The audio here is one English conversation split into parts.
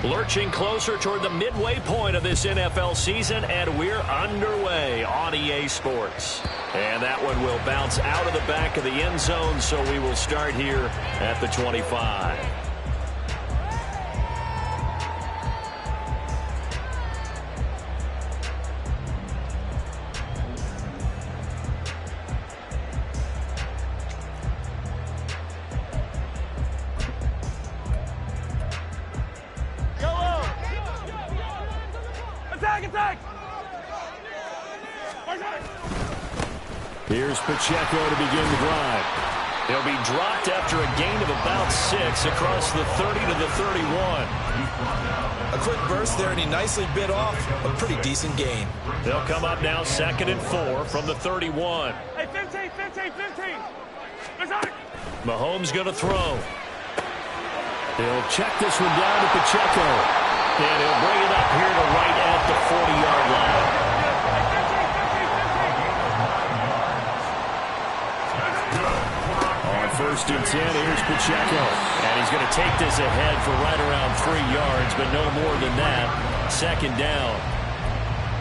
Lurching closer toward the midway point of this NFL season, and we're underway on EA Sports. And that one will bounce out of the back of the end zone, so we will start here at the 25. Here's Pacheco to begin the drive. He'll be dropped after a gain of about 6 across the 30 to the 31. A quick burst there, and he nicely bit off a pretty decent gain. They'll come up now 2nd and 4 from the 31. Hey, 15. Mahomes going to throw. They'll check this one down to Pacheco. And he'll bring it up here to right at the 40-yard line. First and 10, here's Pacheco. And he's going to take this ahead for right around 3 yards, but no more than that. 2nd down.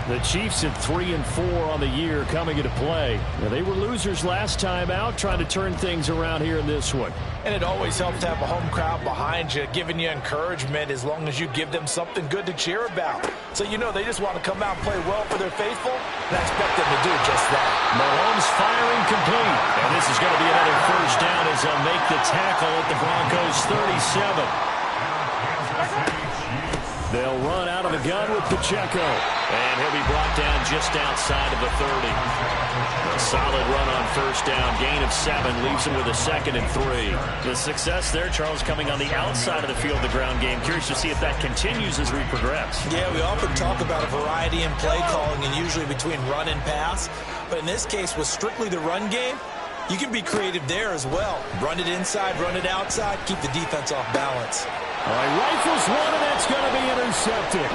The Chiefs at 3 and 4 on the year coming into play. Now, they were losers last time out, trying to turn things around here in this one. And it always helps to have a home crowd behind you, giving you encouragement as long as you give them something good to cheer about. So you know they just want to come out and play well for their faithful, and I expect them to do just that. Mahomes firing complete. And this is going to be another first down as they'll make the tackle at the Broncos 37. They'll run out of the gun with Pacheco. And he'll be brought down just outside of the 30. A solid run on first down. Gain of 7 leaves him with a 2nd and 3. The success there, Charles, coming on the outside of the field, the ground game. Curious to see if that continues as we progress. Yeah, we often talk about a variety in play calling and usually between run and pass. But in this case, with strictly the run game, you can be creative there as well. Run it inside, run it outside, keep the defense off balance. All right, rifles one, and that's going to be intercepted.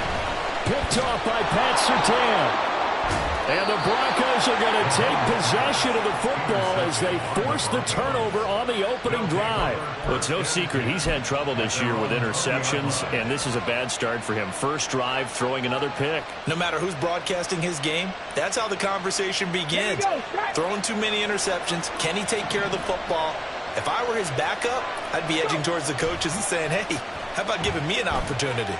Picked off by Pat Surtain. And the Broncos are going to take possession of the football as they force the turnover on the opening drive. Well, it's no secret he's had trouble this year with interceptions, and this is a bad start for him. First drive, throwing another pick. No matter who's broadcasting his game, that's how the conversation begins. Throwing too many interceptions, can he take care of the football? If I were his backup, I'd be edging towards the coaches and saying, hey, how about giving me an opportunity?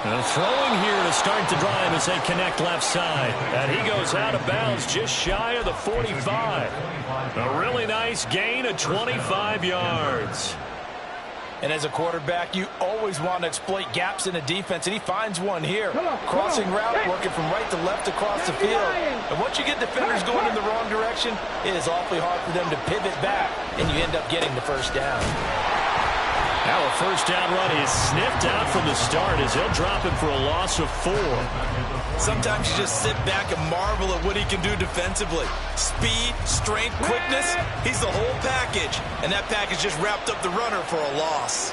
And throwing here to start the drive as they connect left side. And he goes out of bounds just shy of the 45. A really nice gain of 25 yards. And as a quarterback, you always want to exploit gaps in a defense, and he finds one here. Crossing route, working from right to left across the field. And once you get defenders going in the wrong direction, it is awfully hard for them to pivot back, and you end up getting the first down. Now a first down run is sniffed out from the start as he'll drop him for a loss of 4. Sometimes you just sit back and marvel at what he can do defensively. Speed, strength, quickness, he's the whole package. And that package just wrapped up the runner for a loss.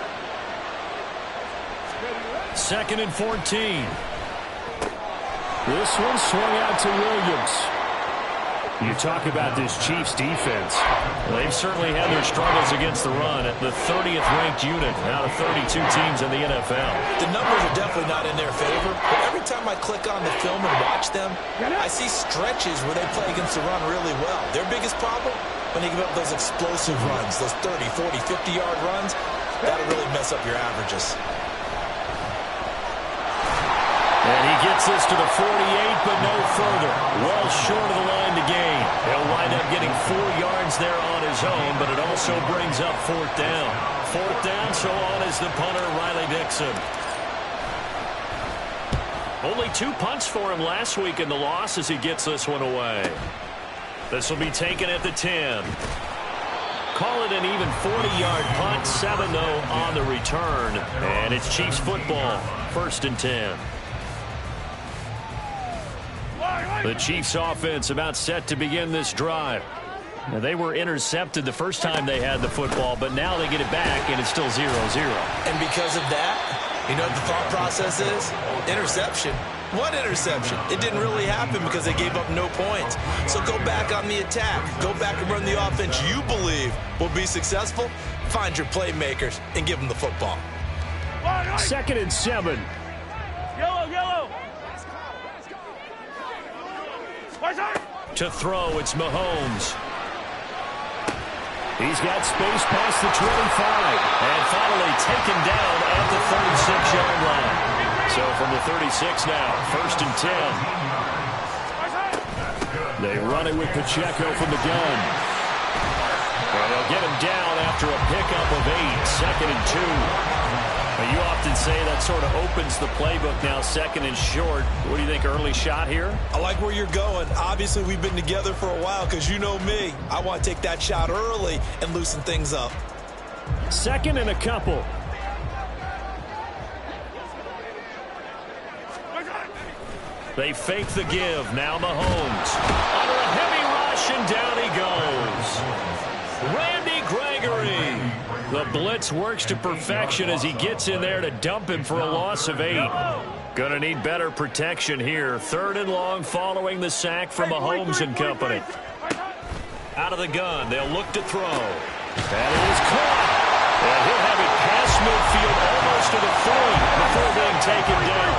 2nd and 14. This one swung out to Williams. You talk about this Chiefs defense. Well, they've certainly had their struggles against the run at the 30th ranked unit out of 32 teams in the NFL. The numbers are definitely not in their favor, but every time I click on the film and watch them, I see stretches where they play against the run really well. Their biggest problem, when they give up those explosive runs, those 30, 40, 50-yard runs, that'll really mess up your averages. And he gets this to the 48, but no further. Well short of the line to gain. He'll wind up getting 4 yards there on his own, but it also brings up 4th down. 4th down, so on is the punter, Riley Dixon. Only 2 punts for him last week in the loss as he gets this one away. This will be taken at the 10. Call it an even 40-yard punt, 7 though on the return. And it's Chiefs football, 1st and 10. The Chiefs offense about set to begin this drive. Now, they were intercepted the first time they had the football, but now they get it back, and it's still 0-0. And because of that, you know what the thought process is? Interception. One interception. It didn't really happen because they gave up no points. So go back on the attack. Go back and run the offense you believe will be successful. Find your playmakers and give them the football. 2nd and 7. Yellow. To throw, it's Mahomes. He's got space past the 25. And finally taken down at the 36-yard line. So from the 36 now, 1st and 10. They run it with Pacheco from the gun. Well, they'll get him down after a pickup of 8, 2nd and 2. Now, you often say that sort of opens the playbook now, 2nd and short. What do you think, early shot here? I like where you're going. Obviously, we've been together for a while because you know me. I want to take that shot early and loosen things up. 2nd and a couple. They fake the give. Now Mahomes. Under a heavy rush, and down he goes. Randy Gregory. The blitz works to perfection as he gets in there to dump him for a loss of 8. Gonna need better protection here. 3rd and long following the sack from Mahomes and company. Out of the gun. They'll look to throw. That is caught. And he'll have it past midfield almost to the 40 before being taken down.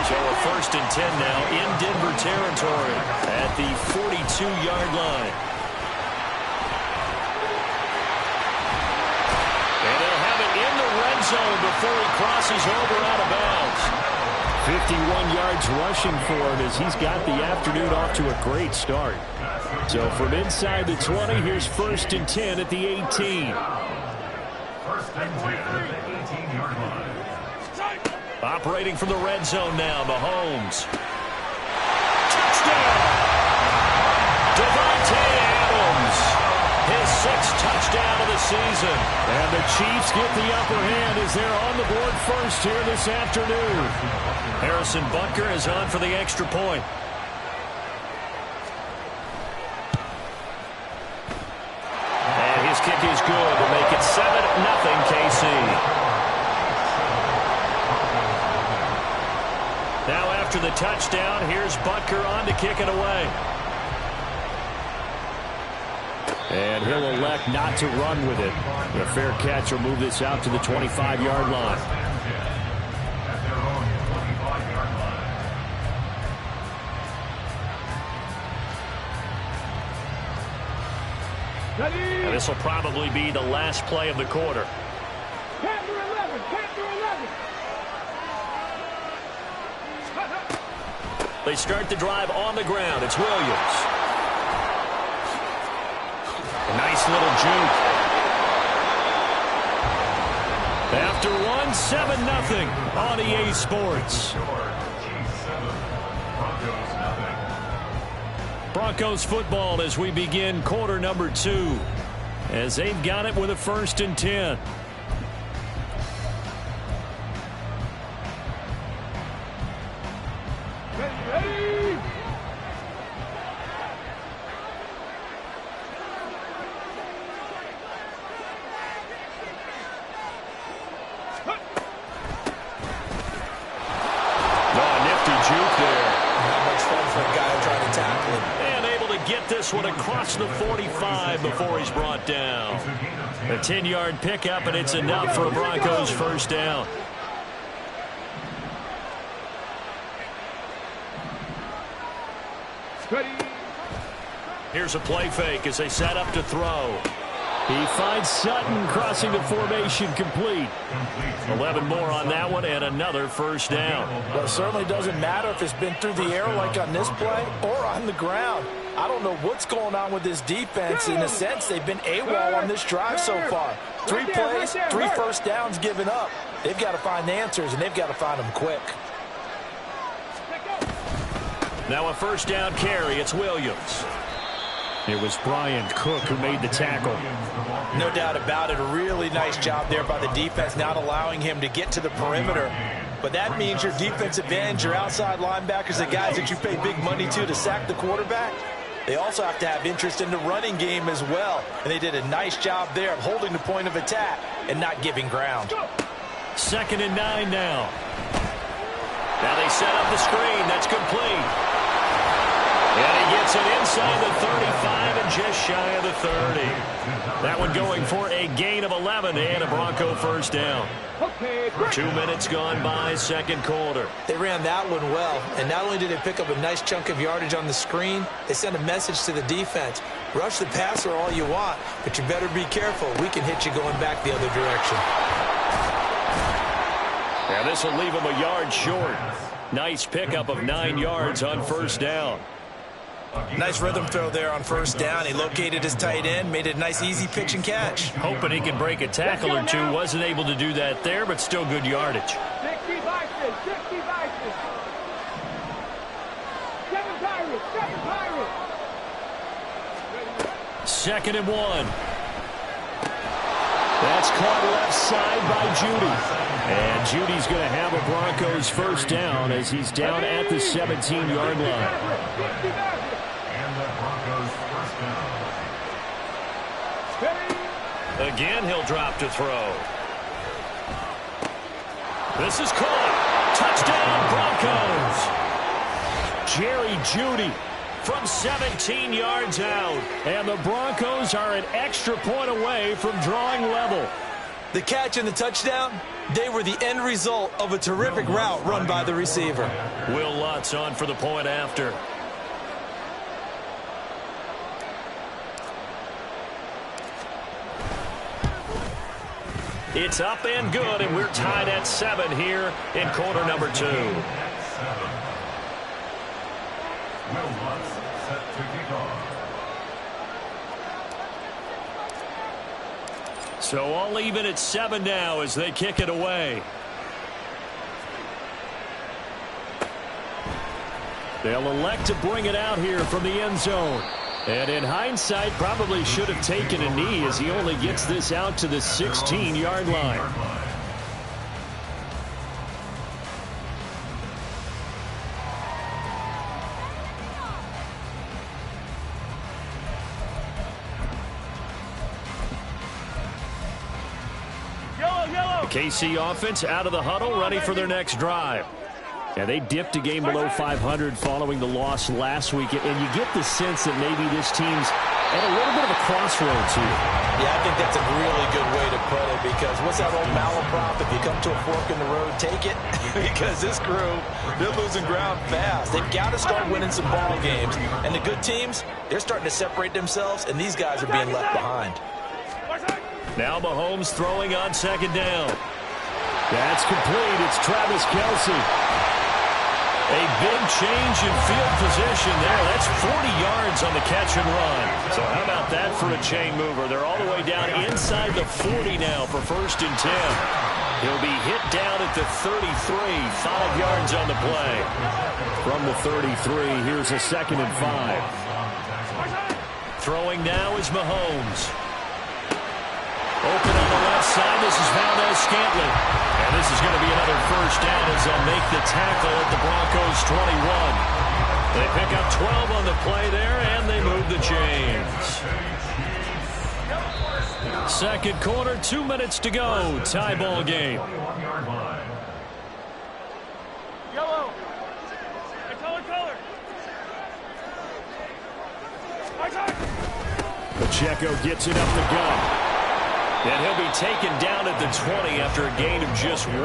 So a 1st and 10 now in Denver territory at the 42-yard line. And they'll have it in the red zone before he crosses over out of bounds. 51 yards rushing for him as he's got the afternoon off to a great start. So from inside the 20, here's 1st and 10 at the 18. 1st and 10 at the 18-yard line. Operating from the red zone now, Mahomes. Touchdown! Davante Adams. His 6th touchdown of the season. And the Chiefs get the upper hand as they're on the board first here this afternoon. Harrison Butker is on for the extra point. And his kick is good to make it 7-0 KC. Now after the touchdown, here's Butker on to kick it away. And he'll elect not to run with it. A fair catch will move this out to the 25-yard line. And this will probably be the last play of the quarter. They start the drive on the ground. It's Williams. A nice little juke. After one, 7-0 on EA Sports. Broncos football as we begin quarter number 2. As they've got it with a 1st and 10. One across the 45 before he's brought down. A 10-yard pickup, and it's enough for a Broncos 1st down. Here's a play fake as they set up to throw. He finds Sutton crossing the formation complete. 11 more on that one and another 1st down. Well, it certainly doesn't matter if it's been through the air like on this play or on the ground. I don't know what's going on with this defense. In a sense, they've been AWOL on this drive so far. 3 plays, 3 1st downs given up. They've got to find answers, and they've got to find them quick. Now a 1st down carry. It's Williams. It was Brian Cook who made the tackle. No doubt about it. A really nice job there by the defense, not allowing him to get to the perimeter. But that means your defensive ends, your outside linebackers, the guys that you pay big money to sack the quarterback, they also have to have interest in the running game as well. And they did a nice job there of holding the point of attack and not giving ground. 2nd and 9 now. Now they set up the screen. That's complete. And he gets it inside the 35 and just shy of the 30. That one going for a gain of 11 and a Bronco first down. 2 minutes gone by, second quarter. They ran that one well, and not only did they pick up a nice chunk of yardage on the screen, they sent a message to the defense. Rush the passer all you want, but you better be careful. We can hit you going back the other direction. And this will leave him a yard short. Nice pickup of 9 yards on first down. Nice rhythm throw there on first down. He located his tight end, made it a nice easy pitch and catch. Hoping he can break a tackle or two. Wasn't able to do that there, but still good yardage. 60 Vikings, 60 Vikings. 7 Pirates, 7 Pirates. 2nd and 1. That's caught left side by Judy. And Judy's going to have a Broncos first down as he's down at the 17-yard line. And the Broncos first down. Again, he'll drop to throw. This is caught. Touchdown, Broncos. Jerry Jeudy from 17 yards out. And the Broncos are an extra point away from drawing level. The catch and the touchdown, they were the end result of a terrific route run by the receiver. Will Lutz on for the point after. It's up and good, and we're tied at 7 here in quarter number 2. Will Lutz set to kick off. So all even at 7 now as they kick it away. They'll elect to bring it out here from the end zone. And in hindsight, probably should have taken a knee as he only gets this out to the 16-yard line. The KC offense out of the huddle, ready for their next drive. Yeah, they dipped a game below 500 following the loss last week, and you get the sense that maybe this team's at a little bit of a crossroads here. Yeah, I think that's a really good way to put it, because what's that old malaprop? If you come to a fork in the road, take it. Because this crew, they're losing ground fast. They've got to start winning some ball games. And the good teams, they're starting to separate themselves, and these guys are being left behind. Now Mahomes throwing on 2nd down. That's complete. It's Travis Kelce. A big change in field position there. That's 40 yards on the catch and run. So how about that for a chain mover? They're all the way down inside the 40 now for 1st and 10. He'll be hit down at the 33, 5 yards on the play. From the 33, here's a 2nd and 5. Throwing now is Mahomes. Open on the left side. This is Valdez-Scantling. And this is going to be another first down as they'll make the tackle at the Broncos 21. They pick up 12 on the play there, and they move the chains. 2nd quarter, 2 minutes to go. Tie ball game. Yellow. Color. Pacheco gets it up the gut. And he'll be taken down at the 20 after a gain of just 1.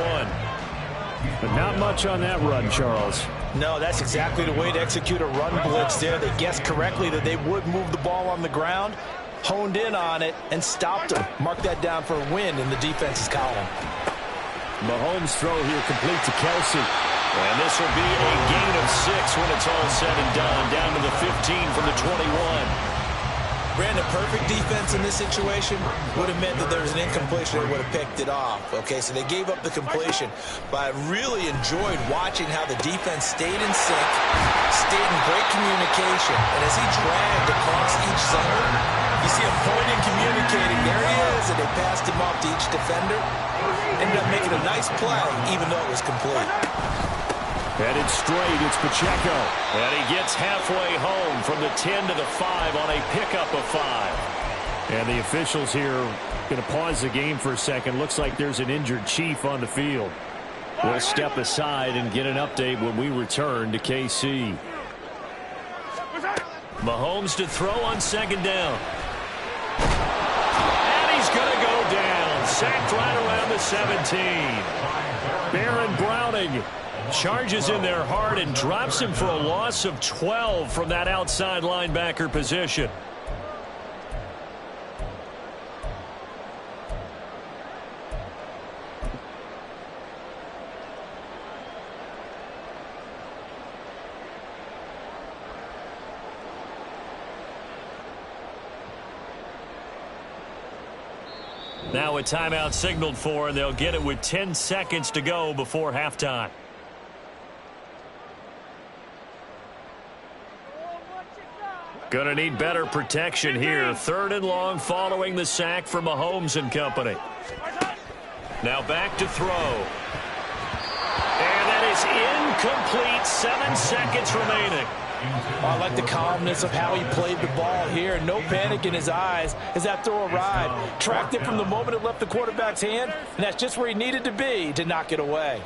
But not much on that run, Charles. No, that's exactly the way to execute a run blitz there. They guessed correctly that they would move the ball on the ground, honed in on it, and stopped them. Mark that down for a win in the defense's column. Mahomes' throw here complete to Kelce. And this will be a gain of 6 when it's all said and done. Down to the 15 from the 21. Brandon, perfect defense in this situation would have meant that there was an incompletion. They would have picked it off. Okay, so they gave up the completion. But I really enjoyed watching how the defense stayed in sync, stayed in great communication. And as he dragged across each zone, you see him pointing, communicating. There he is, and they passed him off to each defender. Ended up making a nice play, even though it was complete. Headed straight, it's Pacheco. And he gets halfway home from the 10 to the 5 on a pickup of 5. And the officials here going to pause the game for a second. Looks like there's an injured Chief on the field. We'll step aside and get an update when we return to KC. Mahomes to throw on second down. And he's going to go down. Sacked right around the 17. Baron Browning charges in there hard and drops him for a loss of 12 from that outside linebacker position. Now a timeout signaled for, and they'll get it with 10 seconds to go before halftime. Gonna need better protection here. 3rd and long following the sack from Mahomes and company. Now back to throw. And that is incomplete. 7 seconds remaining. I like the calmness of how he played the ball here. No panic in his eyes as that throw arrived. Tracked it from the moment it left the quarterback's hand, and that's just where he needed to be to knock it away.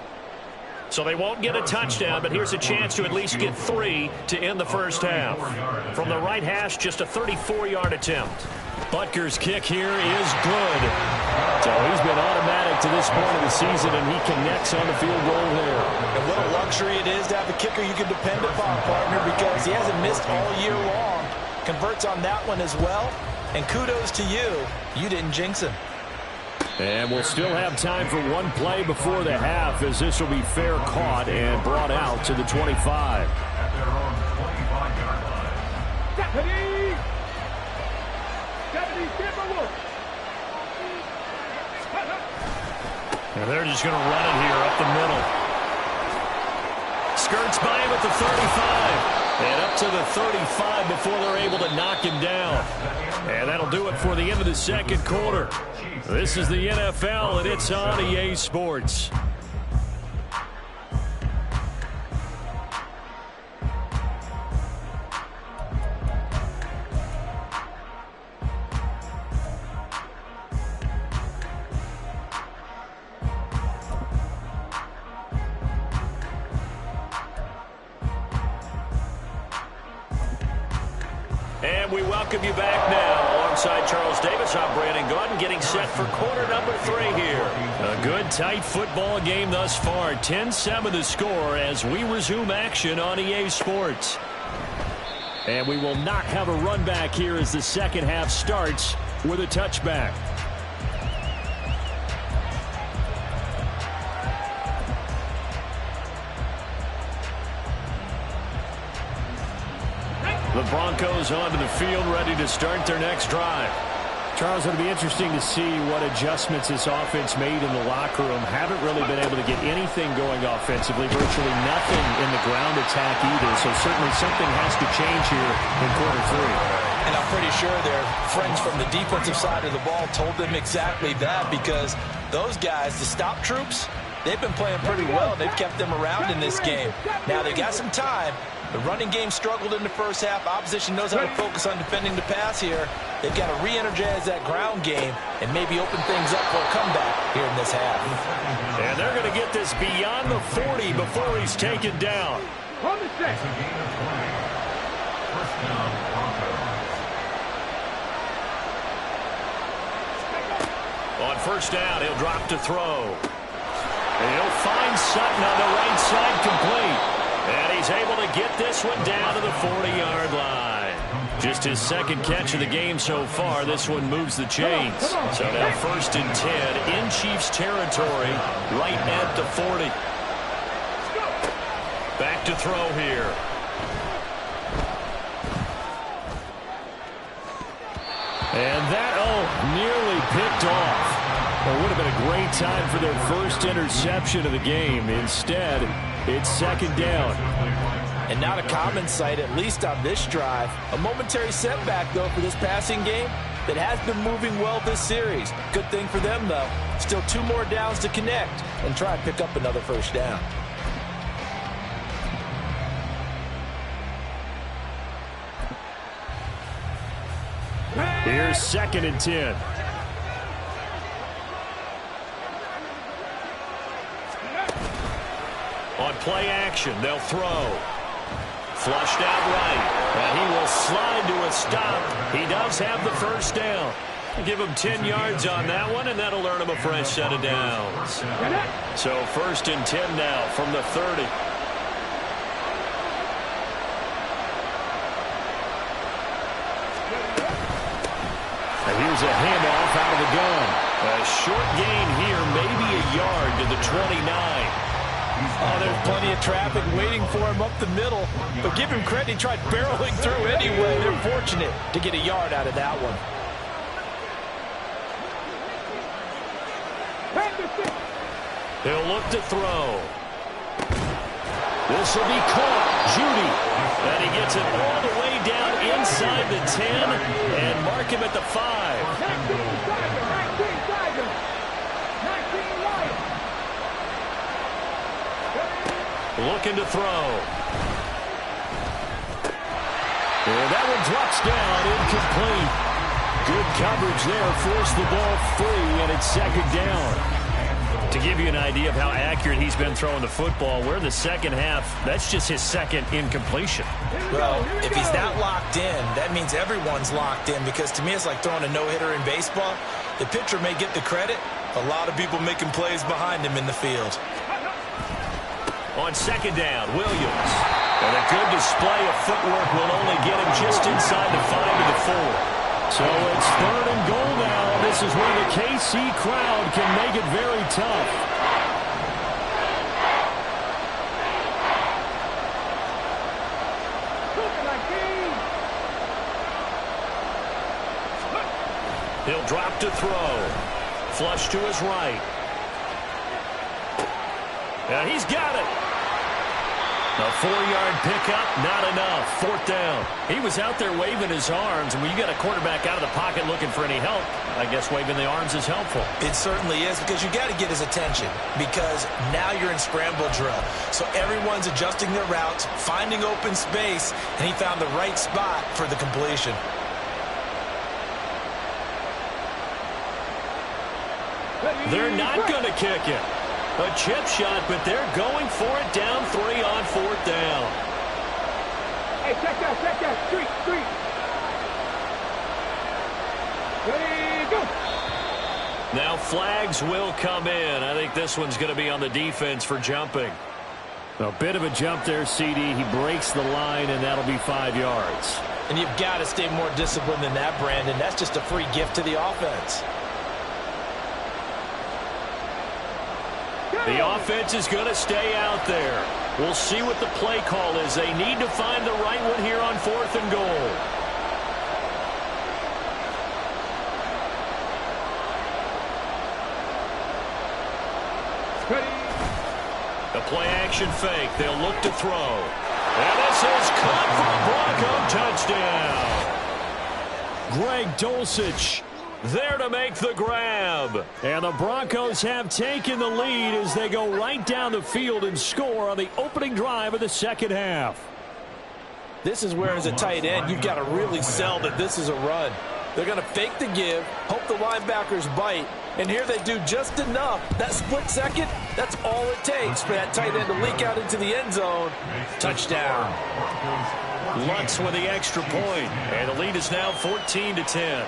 So they won't get a touchdown, but here's a chance to at least get 3 to end the first half. From the right hash, just a 34-yard attempt. Butker's kick here is good. So he's been automatic to this point of the season, and he connects on the field goal there. And what a luxury it is to have a kicker you can depend upon, partner, because he hasn't missed all year long. Converts on that one as well. And kudos to you. You didn't jinx him. And we'll still have time for one play before the half, as this will be fair caught and brought out to the 25. At their own 25-yard line. Deputy! Deputy Timberwolf! And they're just going to run it here up the middle. Skirts by him at the 35. And up to the 35 before they're able to knock him down. And that'll do it for the end of the second quarter. This is the NFL, and it's on EA Sports. And we welcome you back now. Alongside Charles Davis, I'm Brandon Gaudin, getting set for quarter number 3 here. A good, tight football game thus far. 10-7 the score as we resume action on EA Sports. And we will not have a run back here as the second half starts with a touchback. The Broncos onto the field, ready to start their next drive. Charles, it'll be interesting to see what adjustments this offense made in the locker room. Haven't really been able to get anything going offensively, virtually nothing in the ground attack either. So certainly something has to change here in quarter 3. And I'm pretty sure their friends from the defensive side of the ball told them exactly that, because those guys, the stop troops, they've been playing pretty well. They've kept them around in this game. Now they've got some time. The running game struggled in the first half. Opposition knows how to focus on defending the pass here. They've got to re-energize that ground game and maybe open things up for a comeback here in this half. And they're going to get this beyond the 40 before he's taken down. It's a gain of 20. First down, Broncos. On first down, he'll drop to throw. And he'll find Sutton on the right side, complete. And he's able to get this one down to the 40-yard line. Just his second catch of the game so far. This one moves the chains. So now 1st and 10 in Chiefs territory, right at the 40. Back to throw here. And that, nearly picked off. It would have been a great time for their first interception of the game. Instead, it's second down. And not a common sight, at least on this drive. A momentary setback, though, for this passing game that has been moving well this series. Good thing for them, though. Still 2 more downs to connect and try and pick up another first down. Here's 2nd and 10. On play action, they'll throw. Flushed out right. And he will slide to a stop. He does have the first down. Give him 10 yards on that one, and that'll earn him a fresh set of downs. So 1st and 10 now from the 30. And here's a handoff out of the gun. A short gain here, maybe a yard to the 29. Oh, there's plenty of traffic waiting for him up the middle. But give him credit, he tried barreling through anyway. They're fortunate to get a yard out of that one. He'll look to throw. This will be caught. Judy. And he gets it all the way down inside the 10 and mark him at the 5. Looking to throw. And that one drops down, incomplete. Good coverage there, forced the ball free, and it's 2nd down. To give you an idea of how accurate he's been throwing the football, we're in the second half. That's just his 2nd incompletion. Well, if he's not locked in, that means everyone's locked in, because to me it's like throwing a no-hitter in baseball. The pitcher may get the credit. A lot of people making plays behind him in the field. On 2nd down, Williams. And a good display of footwork will only get him just inside the 5 to the 4. So it's 3rd and goal now. This is where the KC crowd can make it very tough. He'll drop to throw. Flush to his right. And he's got it. A 4-yard pickup, not enough. 4th down. He was out there waving his arms, and when you got a quarterback out of the pocket looking for any help, I guess waving the arms is helpful. It certainly is, because you got to get his attention, because now you're in scramble drill. So everyone's adjusting their routes, finding open space, and he found the right spot for the completion. They're not going to kick it. A chip shot, but they're going for it down 3 on 4th down. Hey, check that. Street. Ready, go. Now flags will come in. I think this one's going to be on the defense for jumping. A bit of a jump there, CD. He breaks the line, and that'll be 5 yards. And you've got to stay more disciplined than that, Brandon. That's just a free gift to the offense. The offense is going to stay out there. We'll see what the play call is. They need to find the right one here on 4th and goal. The play action fake. They'll look to throw. And this is caught for a Bronco touchdown. Greg Dulcich there to make the grab. And the Broncos have taken the lead as they go right down the field and score on the opening drive of the 2nd half. This is where, as a tight end, you've got to really sell that this is a run. They're going to fake the give, hope the linebackers bite, and here they do just enough. That split second, that's all it takes for that tight end to leak out into the end zone. Touchdown. Lutz with the extra point, and the lead is now 14-10.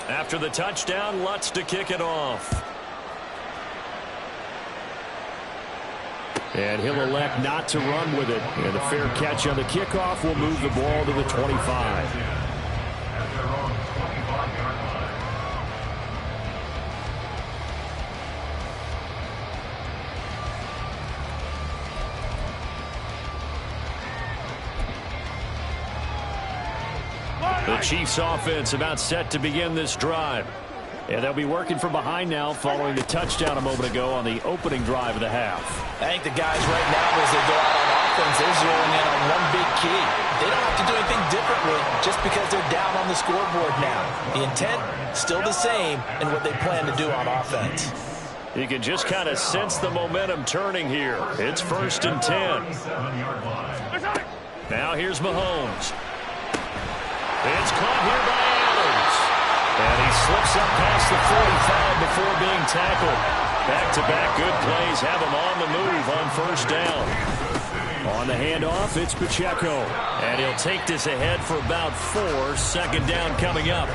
After the touchdown, Lutz to kick it off. And he'll elect not to run with it. And a fair catch on the kickoff will move the ball to the 25. The Chiefs offense about set to begin this drive. And they'll be working from behind now following the touchdown a moment ago on the opening drive of the half. I think the guys right now, as they go out on offense, they're zeroing in on one big key. They don't have to do anything differently just because they're down on the scoreboard now. The intent, still the same in what they plan to do on offense. You can just kind of sense the momentum turning here. It's 1st and 10. Now here's Mahomes. It's caught here by Adams. And he slips up past the 45 before being tackled. Back-to-back good plays have him on the move on first down. On the handoff, it's Pacheco. And he'll take this ahead for about 4. Second down coming up.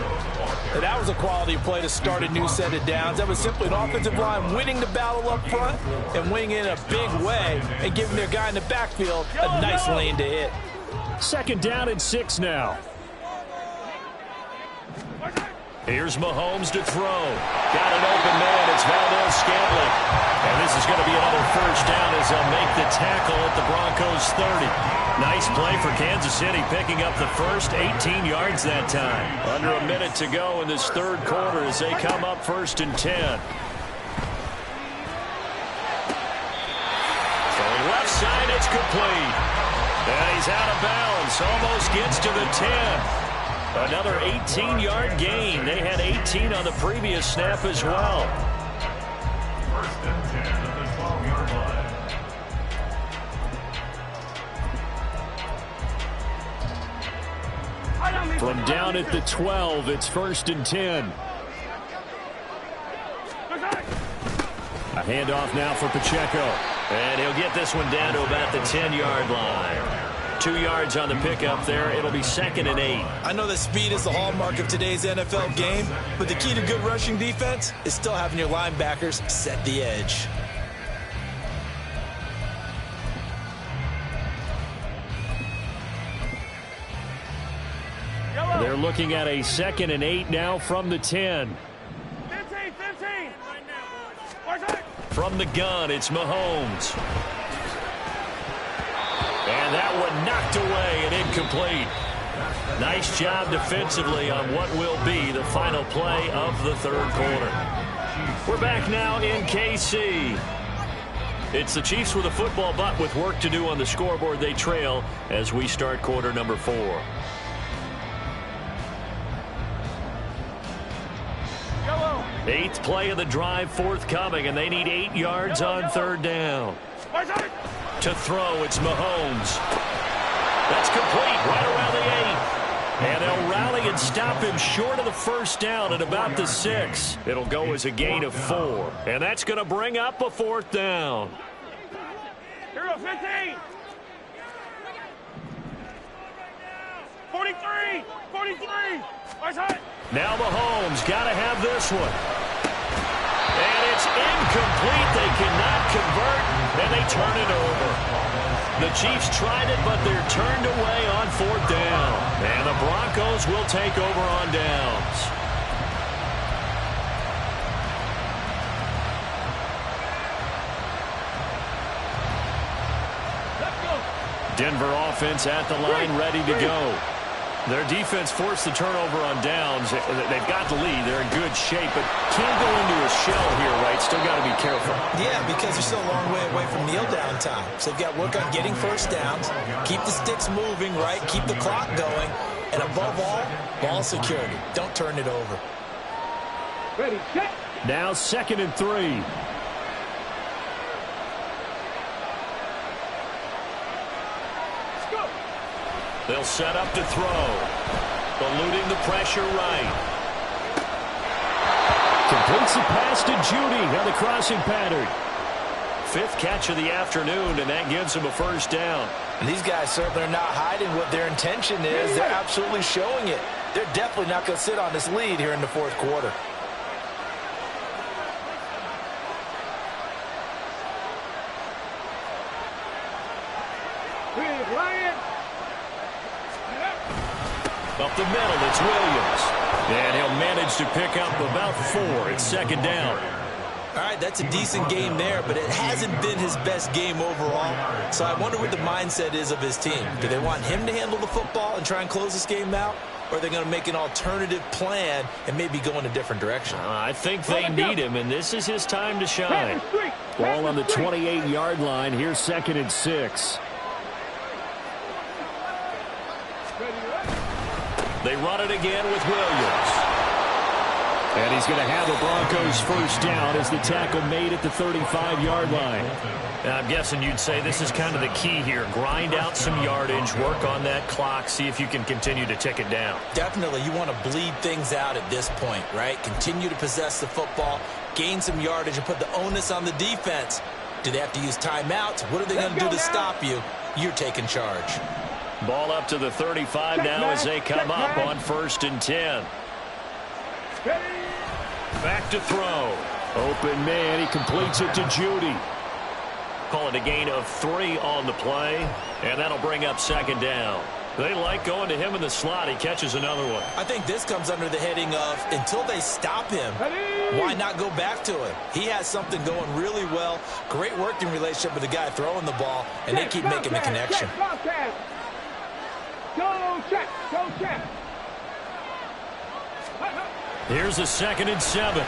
And that was a quality play to start a new set of downs. That was simply an offensive line winning the battle up front and winning in a big way and giving their guy in the backfield a nice lane to hit. Second down and 6 now. Here's Mahomes to throw. Got an open man. It's Valdes-Scantling. And this is going to be another first down as they'll make the tackle at the Broncos 30. Nice play for Kansas City, picking up the first 18 yards that time. Under a minute to go in this third quarter as they come up first and 10. Throwing left side, it's complete. And he's out of bounds. Almost gets to the 10. Another 18-yard gain. They had 18 on the previous snap as well. First and 10 at the 12-yard line. From down at the 12, it's first and 10. A handoff now for Pacheco. And he'll get this one down to about the 10-yard line. 2 yards on the pickup there. It'll be second and 8. I know that speed is the hallmark of today's NFL game, but the key to good rushing defense is still having your linebackers set the edge. They're looking at a second and 8 now from the 10. 15. From the gun, it's Mahomes. And that one knocked away and incomplete. Nice job defensively on what will be the final play of the third quarter. We're back now in KC. It's the Chiefs with a football, but with work to do on the scoreboard. They trail as we start quarter number 4. Eighth play of the drive forthcoming, and they need 8 yards on third down. To throw, it's Mahomes. That's complete right around the 8. And they'll rally and stop him short of the first down at about the 6. It'll go as a gain of 4. And that's going to bring up a fourth down. Here we go, 15. 43. Now Mahomes got to have this one. And it's incomplete. They cannot convert, and they turn it over. The Chiefs tried it, but they're turned away on fourth down. And the Broncos will take over on downs. Denver offense at the line, ready to go. Their defense forced the turnover on downs. They've got the lead. They're in good shape, but can't go into a shell here, right? Still got to be careful. Yeah, because you're still a long way away from kneel down time. So they've got to work on getting first downs, keep the sticks moving, right? Keep the clock going. And above all, ball security. Don't turn it over. Ready, set. Now second and 3. They'll set up to throw. Eluding the pressure right. Completes the pass to Judy on the crossing pattern. 5th catch of the afternoon, and that gives them a first down. And these guys certainly are not hiding what their intention is. They're absolutely showing it. They're definitely not going to sit on this lead here in the fourth quarter. Up the middle, it's Williams. And he'll manage to pick up about 4. It's second down. All right, that's a decent game there, but it hasn't been his best game overall. So I wonder what the mindset is of his team. Do they want him to handle the football and try and close this game out? Or are they going to make an alternative plan and maybe go in a different direction? I think they need him, and this is his time to shine. Ball on the 28-yard line. Here's second and 6. They run it again with Williams. And he's going to have a Broncos first down as the tackle made at the 35-yard line. And I'm guessing you'd say this is kind of the key here. Grind out some yardage, work on that clock, see if you can continue to tick it down. Definitely, you want to bleed things out at this point, right? Continue to possess the football, gain some yardage, and put the onus on the defense. Do they have to use timeouts? What are they going to do to stop you? You're taking charge. Ball up to the 35 now as they come up on 1st and 10. Back to throw. Open man, he completes it to Judy. Call it a gain of 3 on the play, and that'll bring up 2nd down. They like going to him in the slot. He catches another one. I think this comes under the heading of until they stop him, why not go back to him? He has something going really well. Great working relationship with the guy throwing the ball, and they keep making the connection. Go check. Go check. Here's a 2nd and 7.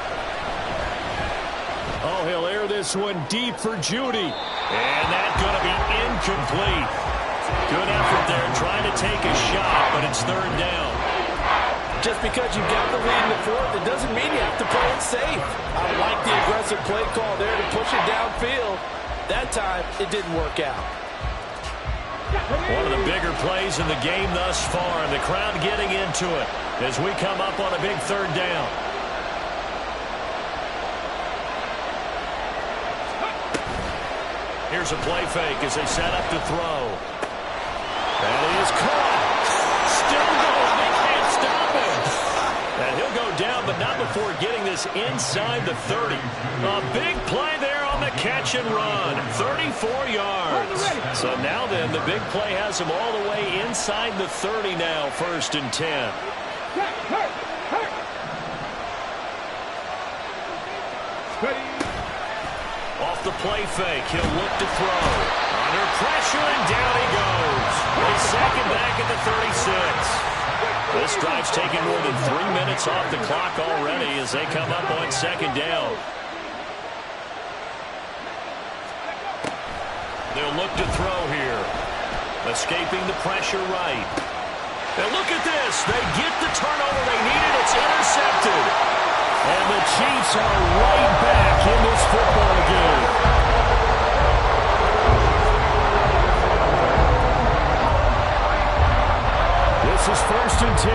Oh, he'll air this one deep for Judy. And that's going to be incomplete. Good effort there trying to take a shot, but it's 3rd down. Just because you've got the lead in the 4th, it doesn't mean you have to play it safe. I like the aggressive play call there to push it downfield. That time, it didn't work out. One of the bigger plays in the game thus far, and the crowd getting into it as we come up on a big 3rd down. Here's a play fake as they set up to throw. That is caught. Still going. They can't stop him. And he'll go down, but not before getting this inside the 30. A big play there on the catch and run. 34 yards. So now then, the big play has him all the way inside the 30 now, 1st and 10. Off the play fake, he'll look to throw. Under pressure, and down he goes. They sack him back at the 36. This drive's taking more than 3 minutes off the clock already as they come up on 2nd down. They'll look to throw here. Escaping the pressure right. Now look at this. They get the turnover they needed. It's intercepted. And the Chiefs are right back in this football game. This is 1st and 10.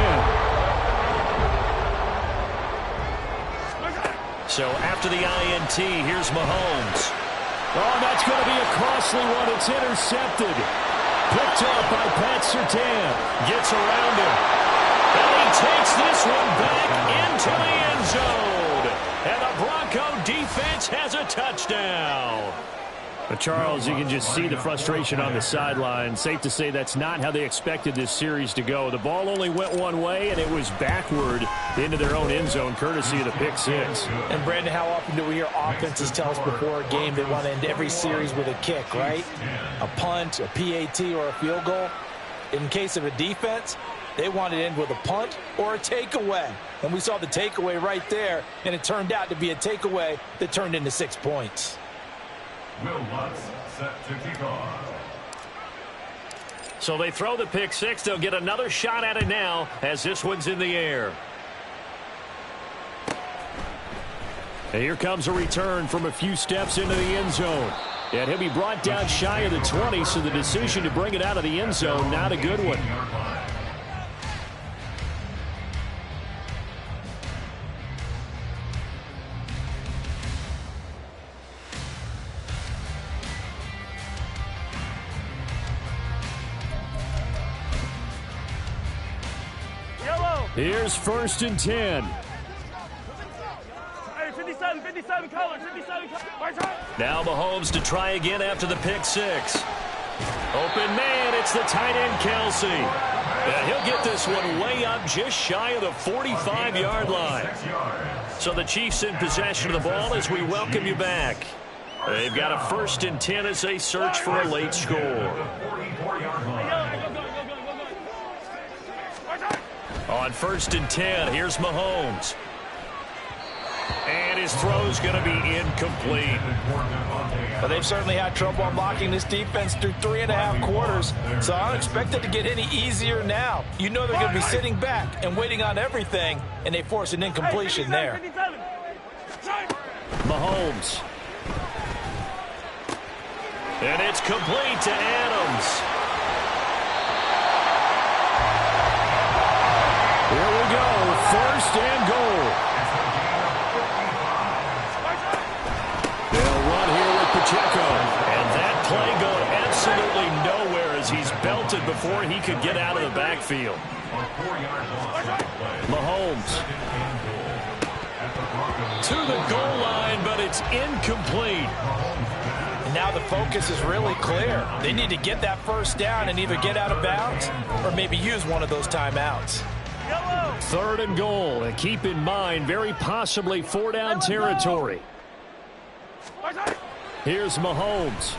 So after the INT, here's Mahomes. Oh, that's going to be a costly one. It's intercepted. Picked up by Pat Surtain. Gets around him. And he takes this one back into the end zone. And the Bronco defense has a touchdown. But Charles, you can just see the frustration on the sideline. Safe to say that's not how they expected this series to go. The ball only went one way, and it was backward into their own end zone, courtesy of the pick six. And, Brandon, how often do we hear offenses tell us before a game they want to end every series with a kick, right? A punt, a PAT, or a field goal. In case of a defense, they want to end with a punt or a takeaway. And we saw the takeaway right there, and it turned out to be a takeaway that turned into 6 points. Will Lutz set to kick off. So they throw the pick six. They'll get another shot at it now as this one's in the air. And here comes a return from a few steps into the end zone. And he'll be brought down shy of the 20, so the decision to bring it out of the end zone, not a good one. Here's 1st and 10. Hey, 57 color, 57 color. Now Mahomes to try again after the pick six. Open man, it's the tight end Kelsey. And he'll get this one way up just shy of the 45-yard line. So the Chiefs in possession of the ball as we welcome you back. They've got a 1st and 10 as they search for a late score. On 1st and 10, here's Mahomes. And his throw's going to be incomplete. But they've certainly had trouble unlocking this defense through 3.5 quarters, so I don't expect it to get any easier now. You know they're going to be sitting back and waiting on everything, and they force an incompletion there. Mahomes. And it's complete to Adams. Here we go, 1st and goal. They'll run here with Pacheco. And that play going absolutely nowhere as he's belted before he could get out of the backfield. Mahomes. To the goal line, but it's incomplete. And now the focus is really clear. They need to get that 1st down and either get out of bounds or maybe use one of those timeouts. 3rd and goal. And keep in mind, very possibly 4-down territory. Here's Mahomes.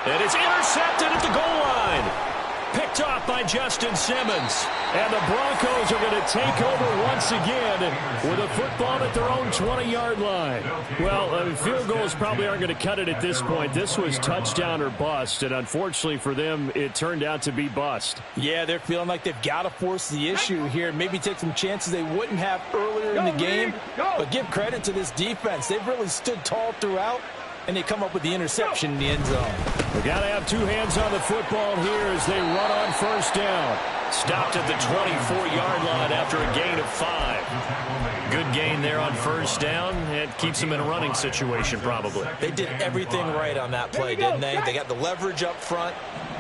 And it's intercepted at the goal line. Picked off by Justin Simmons. And the Broncos are going to take over once again with a football at their own 20-yard line. Well, field goals probably aren't going to cut it at this point. This was touchdown or bust, and unfortunately for them, it turned out to be bust. Yeah, they're feeling like they've got to force the issue here. Maybe take some chances they wouldn't have earlier in the game. But give credit to this defense. They've really stood tall throughout, and they come up with the interception in the end zone. We've got to have 2 hands on the football here as they run on 1st down. Stopped at the 24-yard line after a gain of 5. Good gain there on 1st down. It keeps them in a running situation probably. They did everything right on that play, didn't they? They got the leverage up front,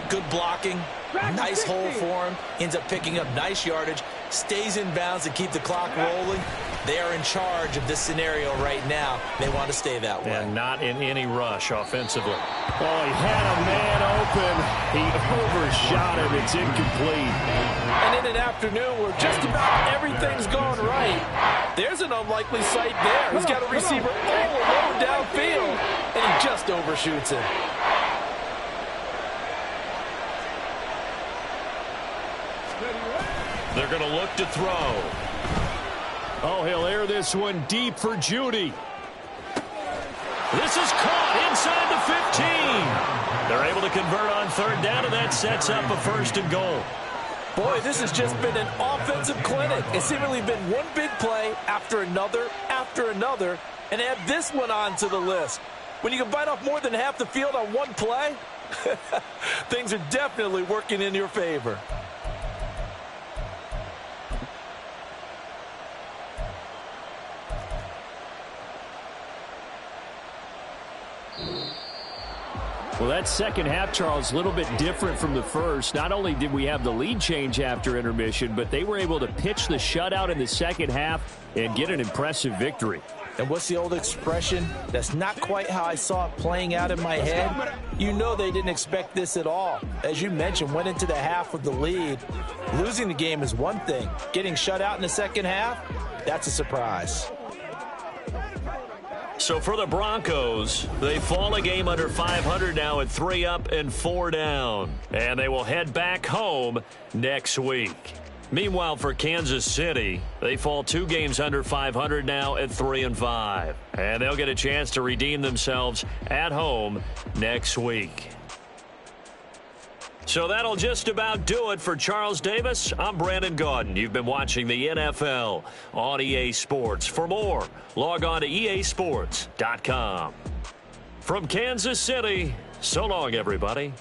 good blocking, nice hole for him, ends up picking up nice yardage, stays in bounds to keep the clock rolling. They are in charge of this scenario right now. They want to stay that way. And not in any rush offensively. Oh, he had a man open. He overshot him. It's incomplete. And in an afternoon where just about everything's gone right, there's an unlikely sight there. He's got a receiver all alone downfield, and he just overshoots him. They're going to look to throw. Oh, he'll air this one deep for Judy. This is caught inside the 15. They're able to convert on 3rd down, and that sets up a 1st and goal. Boy, this has just been an offensive clinic. It's seemingly been one big play after another, and add this one onto the list. When you can bite off more than half the field on one play, things are definitely working in your favor. Well, that second half, Charles, a little bit different from the first. Not only did we have the lead change after intermission, but they were able to pitch the shutout in the second half and get an impressive victory. And what's the old expression? That's not quite how I saw it playing out in my head. You know they didn't expect this at all. As you mentioned, went into the half with the lead. Losing the game is one thing. Getting shut out in the second half, that's a surprise. So for the Broncos, they fall a game under 500 now at 3 up and 4 down. And they will head back home next week. Meanwhile, for Kansas City, they fall 2 games under 500 now at 3 and 5. And they'll get a chance to redeem themselves at home next week. So that'll just about do it for Charles Davis. I'm Brandon Gaudin. You've been watching the NFL on EA Sports. For more, log on to easports.com. From Kansas City, so long, everybody.